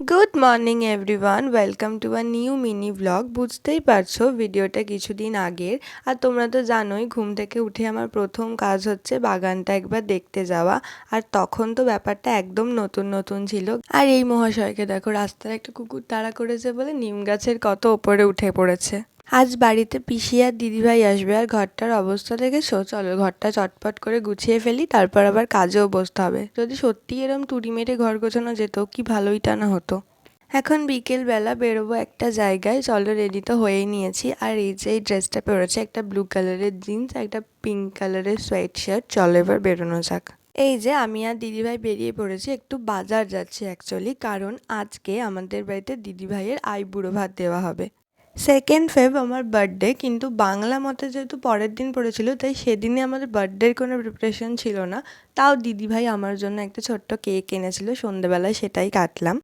Good morning everyone, welcome to a new mini blog. বুঝতেই পারছো ভিডিওটা কিছুদিন আগের। আর তোমরা তো জানোই ঘুম থেকে উঠে আমার প্রথম কাজ হচ্ছে বাগানটা একবার দেখতে যাওয়া। আর তখন তো ব্যাপারটা একদম নতুন নতুন ছিল। আর এই মহাশয়কে দেখো, রাস্তার একটা কুকুর তাড়া করেছে বলে নিম গাছের কত ওপরে উঠে পড়েছে। আজ বাড়িতে পিসি আর দিদিভাই আসবে, আর ঘরটার অবস্থা দেখেছো? চলো ঘরটা চটপট করে গুছিয়ে ফেলি, তারপর আবার কাজেও বসতে হবে। যদি সত্যি এরম তুড়ি মেরে ঘর গোছানো যেত কি ভালোই টানা হতো। এখন বিকেল বেলা বেরোবো একটা জায়গায়, চলো রেডি তো হয়েই নিয়েছি। আর এই যে এই ড্রেসটা পরেছে, একটা ব্লু কালারের জিন্স, একটা পিঙ্ক কালারের সোয়েট শার্ট। চলো এবার বেরোনো যাক। এই যে আমি আর দিদিভাই বেরিয়ে পড়েছি, একটু বাজার যাচ্ছি অ্যাকচুয়ালি, কারণ আজকে আমাদের বাড়িতে দিদিভাইয়ের আইবুড়ো ভাত দেওয়া হবে। 2nd ফেব আমার বার্থডে, কিন্তু বাংলা মতে যেহেতু পরের দিন পড়েছিল, তাই সেদিনে আমাদের বার্থডের কোনো প্রিপারেশন ছিল না। তাও দিদিভাই আমার জন্য একটা ছোট্ট কেক এনেছিল, সন্ধেবেলায় সেটাই কাটলাম।